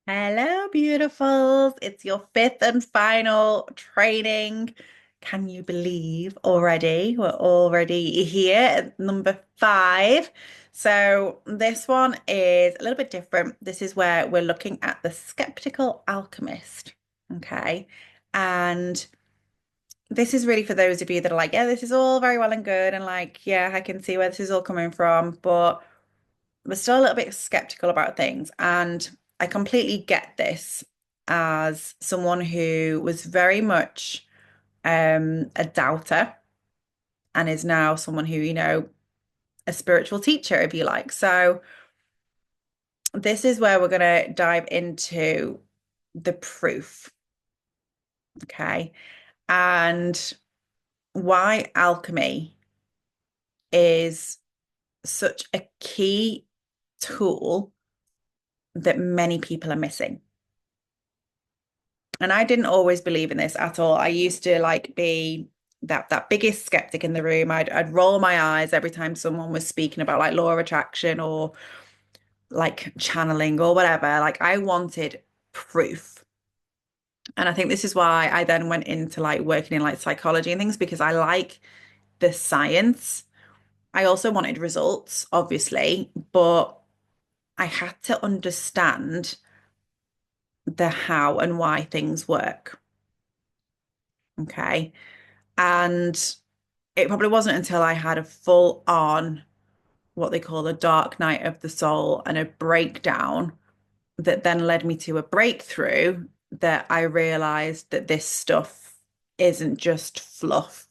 Hello, beautifuls. It's your fifth and final training. Can you believe already? We're already here at number five. So, this one is a little bit different. This is where we're looking at the skeptical alchemist. Okay. And this is really for those of you that are like, yeah, this is all very well and good. And like, yeah, I can see where this is all coming from. But we're still a little bit skeptical about things. And I completely get this as someone who was very much a doubter and is now someone who, a spiritual teacher, if you like. So this is where we're going to dive into the proof, okay? And why alchemy is such a key tool that many people are missing. And I didn't always believe in this at all. I used to like be that biggest skeptic in the room. I'd roll my eyes every time someone was speaking about like law of attraction or like channeling or whatever. Like I wanted proof. And I think this is why I then went into like working in like psychology and things because I like the science. I also wanted results, obviously, but I had to understand the how and why things work. Okay. And it probably wasn't until I had a full on what they call a dark night of the soul and a breakdown that then led me to a breakthrough that I realized that this stuff isn't just fluff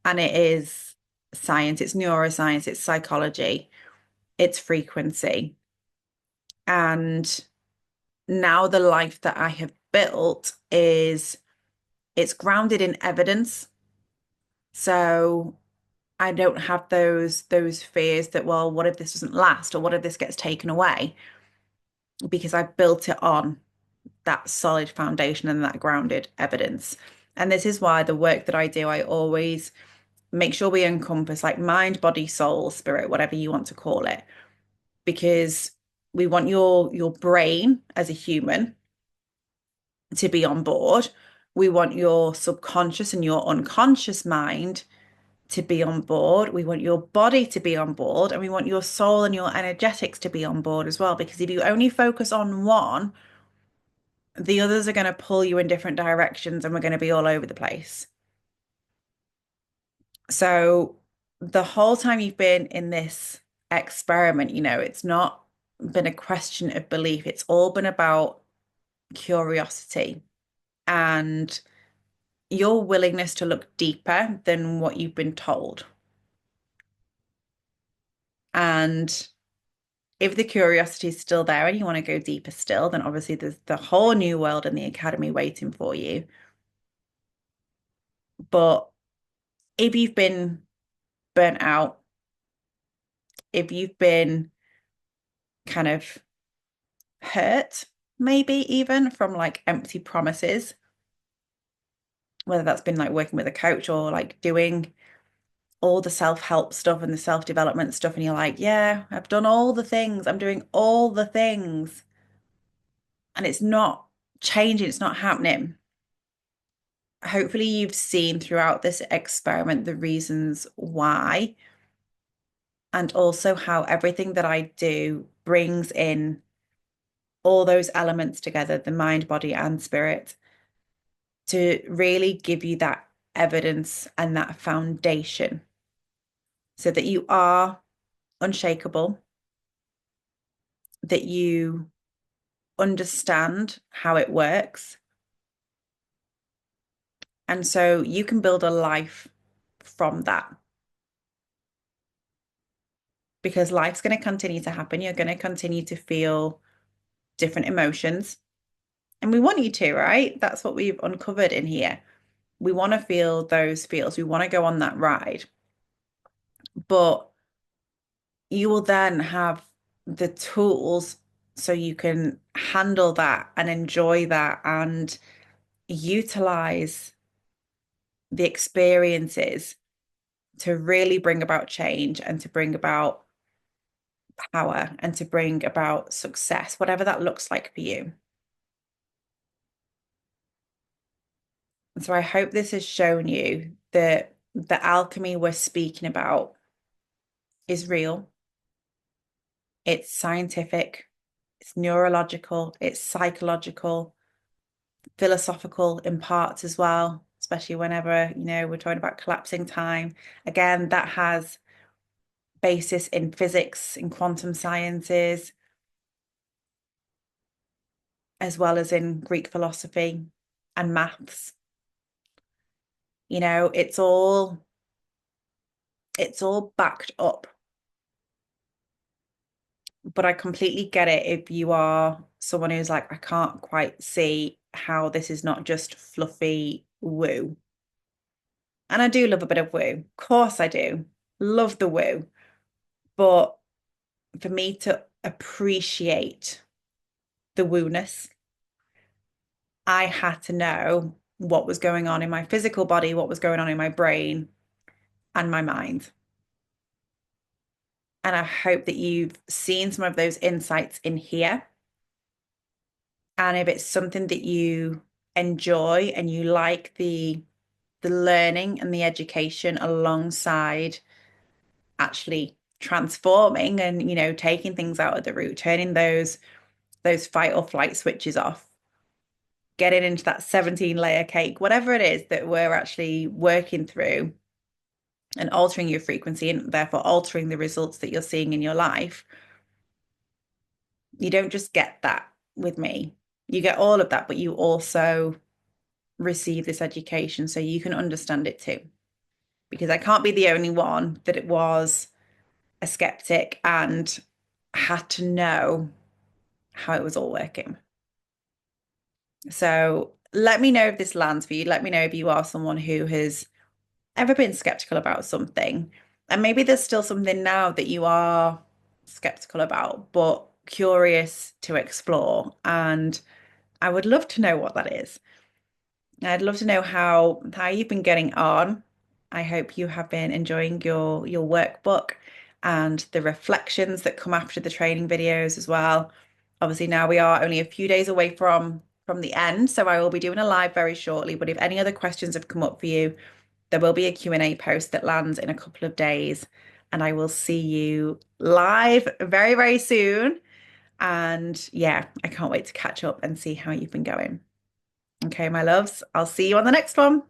and it is science, it's neuroscience, it's psychology, it's frequency. And now the life that I have built is it's grounded in evidence. So I don't have those fears that, well, what if this doesn't last or what if this gets taken away? Because I've built it on that solid foundation and that grounded evidence. And this is why the work that I do, I always make sure we encompass like mind, body, soul, spirit, whatever you want to call it, because we want your brain as a human to be on board. We want your subconscious and your unconscious mind to be on board. We want your body to be on board, and we want your soul and your energetics to be on board as well. Because if you only focus on one, the others are going to pull you in different directions and we're going to be all over the place. So the whole time you've been in this experiment, it's not been a question of belief. It's all been about curiosity and your willingness to look deeper than what you've been told. And if the curiosity is still there and you want to go deeper still, then obviously there's the whole new world in the academy waiting for you. But if you've been burnt out, if you've been kind of hurt, maybe even from like empty promises, whether that's been like working with a coach or like doing all the self-help stuff and the self-development stuff, and you're like, yeah, I've done all the things, I'm doing all the things, and it's not changing, it's not happening. Hopefully you've seen throughout this experiment the reasons why, and also how everything that I do brings in all those elements together, the mind, body, and spirit, to really give you that evidence and that foundation so that you are unshakable, that you understand how it works. And so you can build a life from that because life's going to continue to happen. You're going to continue to feel different emotions. And we want you to, right? That's what we've uncovered in here. We want to feel those feels. We want to go on that ride. But you will then have the tools so you can handle that and enjoy that and utilize the experiences to really bring about change and to bring about power and to bring about success, whatever that looks like for you. So I hope this has shown you that the alchemy we're speaking about is real. It's scientific, it's neurological, it's psychological, philosophical in parts as well, especially whenever, we're talking about collapsing time. Again, that has basis in physics, in quantum sciences, as well as in Greek philosophy and maths. It's all backed up. But I completely get it if you are someone who's like, I can't quite see how this is not just fluffy woo. And I do love a bit of woo. Of course I do. Love the woo. But for me to appreciate the woo-ness, I had to know what was going on in my physical body, what was going on in my brain and my mind. And I hope that you've seen some of those insights in here. And if it's something that you enjoy and you like the learning and the education alongside actually transforming and taking things out of the root, turning those fight or flight switches off, getting into that 17 layer cake, whatever it is that we're actually working through and altering your frequency and therefore altering the results that you're seeing in your life. You don't just get that with me. You get all of that, but you also receive this education so you can understand it too. Because I can't be the only one that it was a skeptic and had to know how it was all working. So let me know if this lands for you. Let me know if you are someone who has ever been skeptical about something. And maybe there's still something now that you are skeptical about, but curious to explore. And I would love to know what that is. I'd love to know how you've been getting on. I hope you have been enjoying your workbook and the reflections that come after the training videos as well. Obviously, now we are only a few days away from the end, so I will be doing a live very shortly. But if any other questions have come up for you, there will be a Q&A post that lands in a couple of days, and I will see you live very, very soon. And yeah, I can't wait to catch up and see how you've been going. Okay, my loves, I'll see you on the next one.